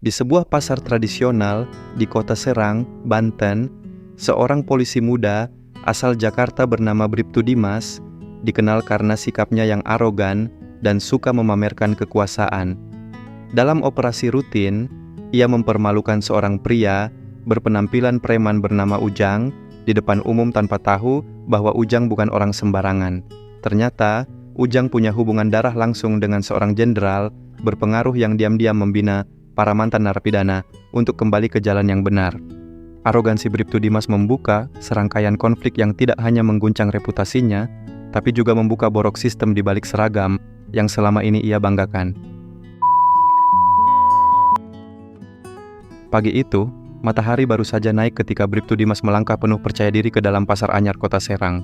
Di sebuah pasar tradisional di kota Serang, Banten, seorang polisi muda asal Jakarta bernama Bribtu Dimas dikenal karena sikapnya yang arogan dan suka memamerkan kekuasaan. Dalam operasi rutin, ia mempermalukan seorang pria berpenampilan preman bernama Ujang di depan umum tanpa tahu bahwa Ujang bukan orang sembarangan. Ternyata, Ujang punya hubungan darah langsung dengan seorang jenderal berpengaruh yang diam-diam membina para mantan narapidana untuk kembali ke jalan yang benar. Arogansi Bribtu Dimas membuka serangkaian konflik yang tidak hanya mengguncang reputasinya, tapi juga membuka borok sistem di balik seragam yang selama ini ia banggakan. Pagi itu, matahari baru saja naik ketika Bribtu Dimas melangkah penuh percaya diri ke dalam pasar anyar kota Serang.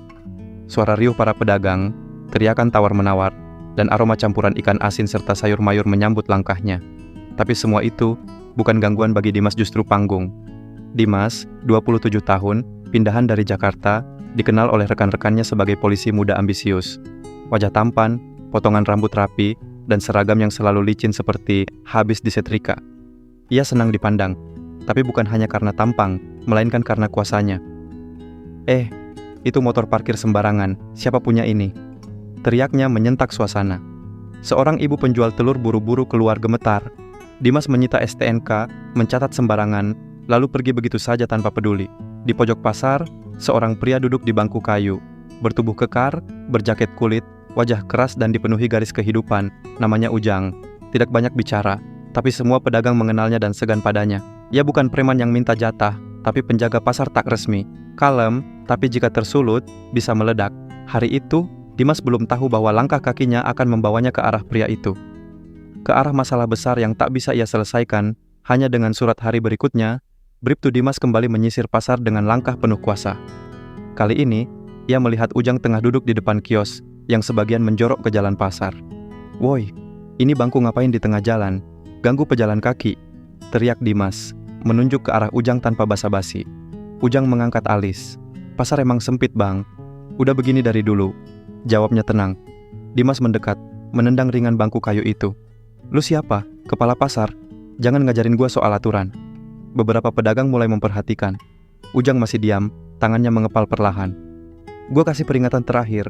Suara riuh para pedagang, teriakan tawar-menawar, dan aroma campuran ikan asin serta sayur mayur menyambut langkahnya. Tapi semua itu bukan gangguan bagi Dimas, justru panggung. Dimas, 27 tahun, pindahan dari Jakarta, dikenal oleh rekan-rekannya sebagai polisi muda ambisius. Wajah tampan, potongan rambut rapi, dan seragam yang selalu licin seperti habis disetrika. Ia senang dipandang, tapi bukan hanya karena tampang, melainkan karena kuasanya. Itu motor parkir sembarangan, siapa punya ini? Teriaknya menyentak suasana. Seorang ibu penjual telur buru-buru keluar gemetar. Dimas menyita STNK, mencatat sembarangan, lalu pergi begitu saja tanpa peduli. Di pojok pasar, seorang pria duduk di bangku kayu, bertubuh kekar, berjaket kulit, wajah keras dan dipenuhi garis kehidupan, namanya Ujang. Tidak banyak bicara, tapi semua pedagang mengenalnya dan segan padanya. Ia bukan preman yang minta jatah, tapi penjaga pasar tak resmi. Kalem, tapi jika tersulut, bisa meledak. Hari itu, Dimas belum tahu bahwa langkah kakinya akan membawanya ke arah pria itu. Ke arah masalah besar yang tak bisa ia selesaikan, hanya dengan surat hari berikutnya, Bribtu Dimas kembali menyisir pasar dengan langkah penuh kuasa. Kali ini, ia melihat Ujang tengah duduk di depan kios, yang sebagian menjorok ke jalan pasar. "Woi, ini bangku ngapain di tengah jalan? Ganggu pejalan kaki," teriak Dimas, menunjuk ke arah Ujang tanpa basa-basi. Ujang mengangkat alis. "Pasar emang sempit, Bang. Udah begini dari dulu," jawabnya tenang. Dimas mendekat, menendang ringan bangku kayu itu. "Lu siapa? Kepala pasar? Jangan ngajarin gua soal aturan." Beberapa pedagang mulai memperhatikan. Ujang masih diam, tangannya mengepal perlahan. "Gua kasih peringatan terakhir.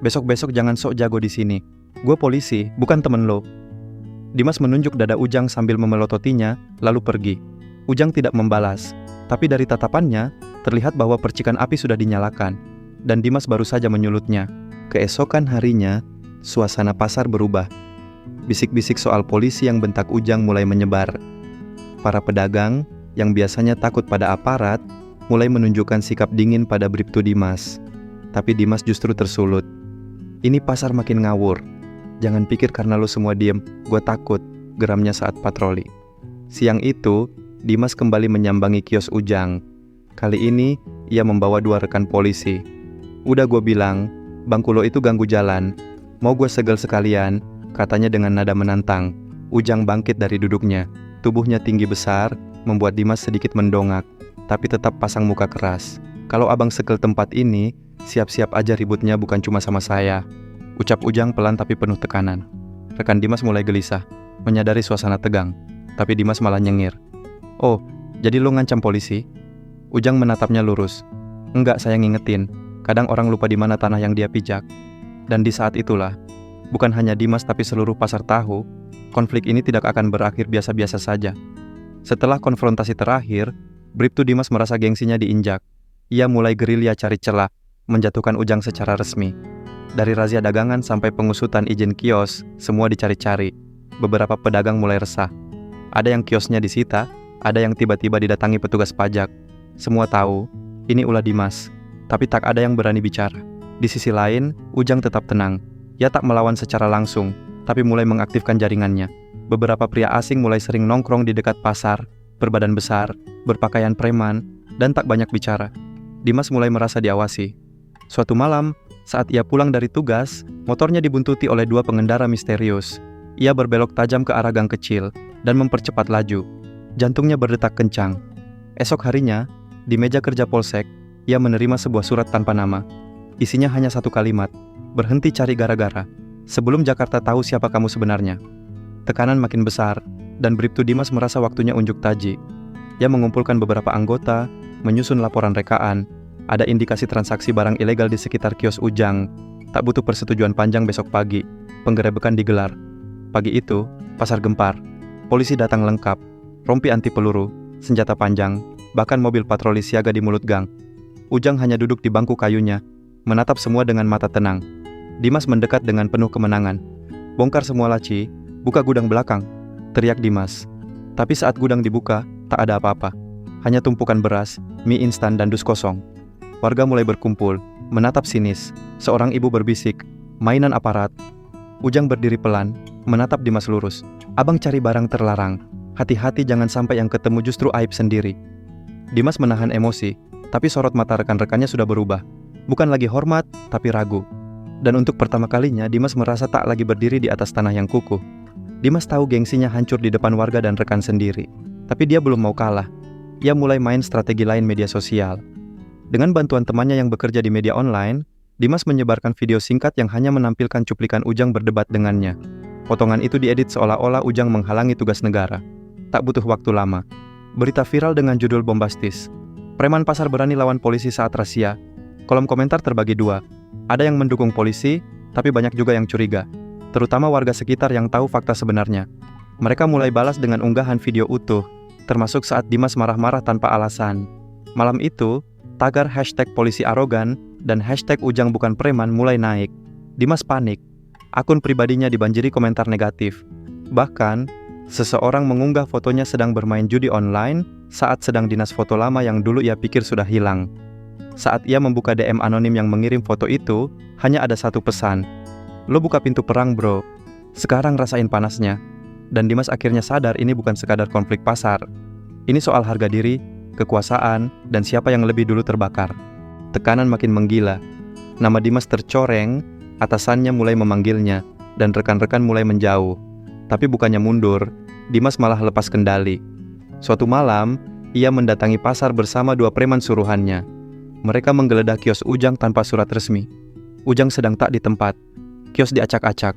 Besok-besok jangan sok jago di sini. Gua polisi, bukan temen lo." Dimas menunjuk dada Ujang sambil memelototinya, lalu pergi. Ujang tidak membalas, tapi dari tatapannya, terlihat bahwa percikan api sudah dinyalakan, dan Dimas baru saja menyulutnya. Keesokan harinya, suasana pasar berubah. Bisik-bisik soal polisi yang bentak Ujang mulai menyebar. Para pedagang, yang biasanya takut pada aparat, mulai menunjukkan sikap dingin pada Bribtu Dimas. Tapi Dimas justru tersulut. "Ini pasar makin ngawur. Jangan pikir karena lo semua diem, gue takut," geramnya saat patroli. Siang itu, Dimas kembali menyambangi kios Ujang. Kali ini, ia membawa 2 rekan polisi. "Udah gue bilang, bangku lo itu ganggu jalan. Mau gue segel sekalian," katanya dengan nada menantang. Ujang bangkit dari duduknya. Tubuhnya tinggi besar, membuat Dimas sedikit mendongak, tapi tetap pasang muka keras. "Kalau abang segel tempat ini, siap-siap aja ributnya bukan cuma sama saya," ucap Ujang pelan tapi penuh tekanan. Rekan Dimas mulai gelisah, menyadari suasana tegang, tapi Dimas malah nyengir. "Oh, jadi lo ngancam polisi?" Ujang menatapnya lurus. "Enggak, saya ngingetin. Kadang orang lupa di mana tanah yang dia pijak." Dan di saat itulah, bukan hanya Dimas tapi seluruh pasar tahu, konflik ini tidak akan berakhir biasa-biasa saja. Setelah konfrontasi terakhir, Bribtu Dimas merasa gengsinya diinjak. Ia mulai gerilya cari celah, menjatuhkan Ujang secara resmi. Dari razia dagangan sampai pengusutan izin kios, semua dicari-cari. Beberapa pedagang mulai resah. Ada yang kiosnya disita, ada yang tiba-tiba didatangi petugas pajak. Semua tahu, ini ulah Dimas, tapi tak ada yang berani bicara. Di sisi lain, Ujang tetap tenang. Ia tak melawan secara langsung, tapi mulai mengaktifkan jaringannya. Beberapa pria asing mulai sering nongkrong di dekat pasar, berbadan besar, berpakaian preman, dan tak banyak bicara. Dimas mulai merasa diawasi. Suatu malam, saat ia pulang dari tugas, motornya dibuntuti oleh 2 pengendara misterius. Ia berbelok tajam ke arah gang kecil, dan mempercepat laju. Jantungnya berdetak kencang. Esok harinya, di meja kerja polsek, ia menerima sebuah surat tanpa nama. Isinya hanya 1 kalimat, "Berhenti cari gara-gara. Sebelum Jakarta tahu siapa kamu sebenarnya." Tekanan makin besar, dan Bribtu Dimas merasa waktunya unjuk taji. Ia mengumpulkan beberapa anggota, menyusun laporan rekaan, ada indikasi transaksi barang ilegal di sekitar kios Ujang. Tak butuh persetujuan panjang besok pagi, penggerebekan digelar. Pagi itu, pasar gempar. Polisi datang lengkap, rompi anti peluru, senjata panjang, bahkan mobil patroli siaga di mulut gang. Ujang hanya duduk di bangku kayunya, menatap semua dengan mata tenang. Dimas mendekat dengan penuh kemenangan. "Bongkar semua laci, buka gudang belakang," teriak Dimas. Tapi saat gudang dibuka, tak ada apa-apa. Hanya tumpukan beras, mie instan dan dus kosong. Warga mulai berkumpul, menatap sinis. Seorang ibu berbisik, "Mainan aparat." Ujang berdiri pelan, menatap Dimas lurus. "Abang cari barang terlarang. Hati-hati jangan sampai yang ketemu justru aib sendiri." Dimas menahan emosi, tapi sorot mata rekan-rekannya sudah berubah. Bukan lagi hormat, tapi ragu. Dan untuk pertama kalinya, Dimas merasa tak lagi berdiri di atas tanah yang kukuh. Dimas tahu gengsinya hancur di depan warga dan rekan sendiri. Tapi dia belum mau kalah. Ia mulai main strategi lain media sosial. Dengan bantuan temannya yang bekerja di media online, Dimas menyebarkan video singkat yang hanya menampilkan cuplikan Ujang berdebat dengannya. Potongan itu diedit seolah-olah Ujang menghalangi tugas negara. Tak butuh waktu lama. Berita viral dengan judul bombastis. "Preman pasar berani lawan polisi saat razia." Kolom komentar terbagi dua. Ada yang mendukung polisi, tapi banyak juga yang curiga. Terutama warga sekitar yang tahu fakta sebenarnya. Mereka mulai balas dengan unggahan video utuh, termasuk saat Dimas marah-marah tanpa alasan. Malam itu, tagar #polisi arogan dan #Ujang bukan preman mulai naik. Dimas panik. Akun pribadinya dibanjiri komentar negatif. Bahkan, seseorang mengunggah fotonya sedang bermain judi online saat sedang dinas foto lama yang dulu ia pikir sudah hilang. Saat ia membuka DM anonim yang mengirim foto itu, hanya ada satu pesan. "Lo buka pintu perang bro, sekarang rasain panasnya." Dan Dimas akhirnya sadar ini bukan sekadar konflik pasar. Ini soal harga diri, kekuasaan, dan siapa yang lebih dulu terbakar. Tekanan makin menggila. Nama Dimas tercoreng, atasannya mulai memanggilnya, dan rekan-rekan mulai menjauh. Tapi bukannya mundur, Dimas malah lepas kendali. Suatu malam, ia mendatangi pasar bersama dua preman suruhannya. Mereka menggeledah kios Ujang tanpa surat resmi. Ujang sedang tak di tempat. Kios diacak-acak.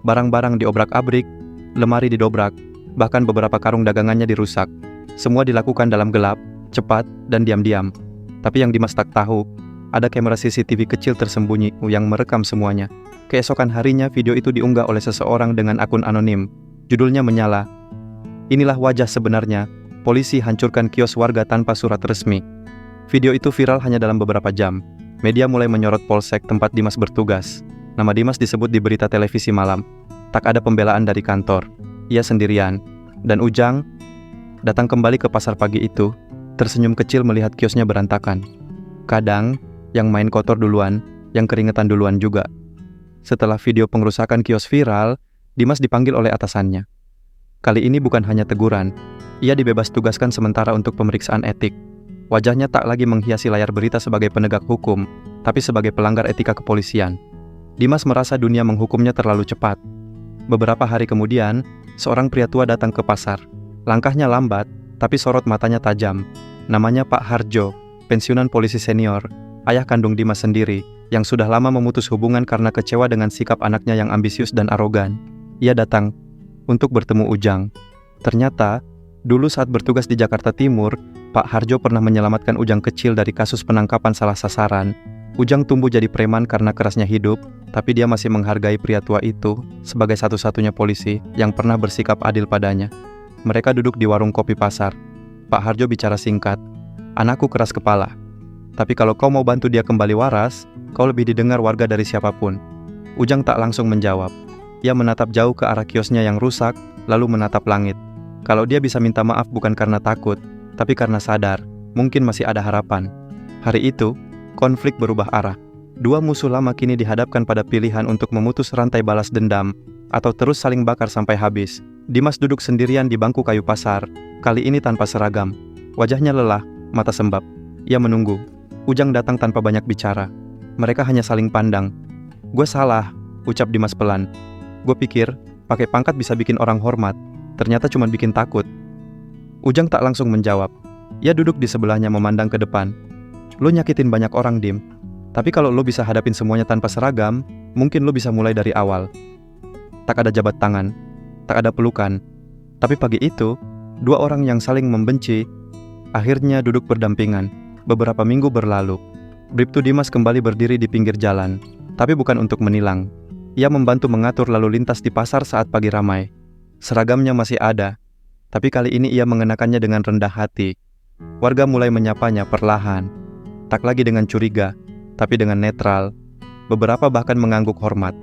Barang-barang diobrak-abrik, lemari didobrak, bahkan beberapa karung dagangannya dirusak. Semua dilakukan dalam gelap, cepat, dan diam-diam. Tapi yang Dimas tak tahu, ada kamera CCTV kecil tersembunyi yang merekam semuanya. Keesokan harinya video itu diunggah oleh seseorang dengan akun anonim. Judulnya menyala. "Inilah wajah sebenarnya, polisi hancurkan kios warga tanpa surat resmi." Video itu viral hanya dalam beberapa jam. Media mulai menyorot polsek tempat Dimas bertugas. Nama Dimas disebut di berita televisi malam. Tak ada pembelaan dari kantor. Ia sendirian. Dan Ujang datang kembali ke pasar pagi itu, tersenyum kecil melihat kiosnya berantakan. Kadang, yang main kotor duluan, yang keringetan duluan juga. Setelah video pengerusakan kios viral, Dimas dipanggil oleh atasannya. Kali ini bukan hanya teguran. Ia dibebas tugaskan sementara untuk pemeriksaan etik. Wajahnya tak lagi menghiasi layar berita sebagai penegak hukum, tapi sebagai pelanggar etika kepolisian. Dimas merasa dunia menghukumnya terlalu cepat. Beberapa hari kemudian, seorang pria tua datang ke pasar. Langkahnya lambat, tapi sorot matanya tajam. Namanya Pak Harjo, pensiunan polisi senior, ayah kandung Dimas sendiri, yang sudah lama memutus hubungan karena kecewa dengan sikap anaknya yang ambisius dan arogan. Ia datang untuk bertemu Ujang. Ternyata, dulu saat bertugas di Jakarta Timur, Pak Harjo pernah menyelamatkan Ujang kecil dari kasus penangkapan salah sasaran. Ujang tumbuh jadi preman karena kerasnya hidup, tapi dia masih menghargai pria tua itu sebagai satu-satunya polisi yang pernah bersikap adil padanya. Mereka duduk di warung kopi pasar. Pak Harjo bicara singkat. "Anakku keras kepala. Tapi kalau kau mau bantu dia kembali waras, kau lebih didengar warga dari siapapun." Ujang tak langsung menjawab. Ia menatap jauh ke arah kiosnya yang rusak, lalu menatap langit. Kalau dia bisa minta maaf bukan karena takut, tapi karena sadar, mungkin masih ada harapan. Hari itu, konflik berubah arah. Dua musuh lama kini dihadapkan pada pilihan untuk memutus rantai balas dendam, atau terus saling bakar sampai habis. Dimas duduk sendirian di bangku kayu pasar, kali ini tanpa seragam. Wajahnya lelah, mata sembab. Ia menunggu. Ujang datang tanpa banyak bicara. Mereka hanya saling pandang. "Gue salah," ucap Dimas pelan. "Gue pikir, pakai pangkat bisa bikin orang hormat. Ternyata cuma bikin takut." Ujang tak langsung menjawab. Ia duduk di sebelahnya memandang ke depan. "Lo nyakitin banyak orang, Dim. Tapi kalau lo bisa hadapin semuanya tanpa seragam, mungkin lo bisa mulai dari awal." Tak ada jabat tangan, tak ada pelukan, Tapi pagi itu, dua orang yang saling membenci akhirnya duduk berdampingan. Beberapa minggu berlalu, Bribtu Dimas kembali berdiri di pinggir jalan, tapi bukan untuk menilang. Ia membantu mengatur lalu lintas di pasar saat pagi ramai. Seragamnya masih ada, tapi kali ini ia mengenakannya dengan rendah hati. Warga mulai menyapanya perlahan, tak lagi dengan curiga, tapi dengan netral. Beberapa bahkan mengangguk hormat.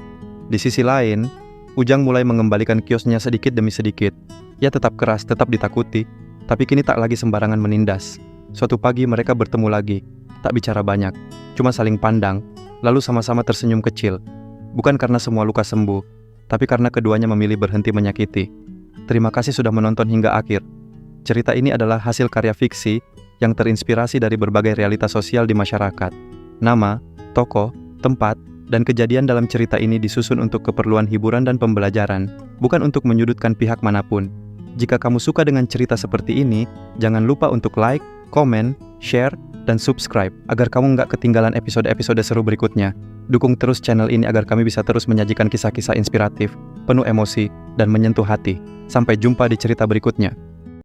Di sisi lain, Ujang mulai mengembalikan kiosnya sedikit demi sedikit. Ia tetap keras, tetap ditakuti, tapi kini tak lagi sembarangan menindas. Suatu pagi mereka bertemu lagi, tak bicara banyak, cuma saling pandang, lalu sama-sama tersenyum kecil. Bukan karena semua luka sembuh, tapi karena keduanya memilih berhenti menyakiti. Terima kasih sudah menonton hingga akhir. Cerita ini adalah hasil karya fiksi yang terinspirasi dari berbagai realitas sosial di masyarakat. Nama, tokoh, tempat, dan kejadian dalam cerita ini disusun untuk keperluan hiburan dan pembelajaran, bukan untuk menyudutkan pihak manapun. Jika kamu suka dengan cerita seperti ini, jangan lupa untuk like, komen, share, dan subscribe agar kamu nggak ketinggalan episode-episode seru berikutnya. Dukung terus channel ini agar kami bisa terus menyajikan kisah-kisah inspiratif, penuh emosi, dan menyentuh hati. Sampai jumpa di cerita berikutnya.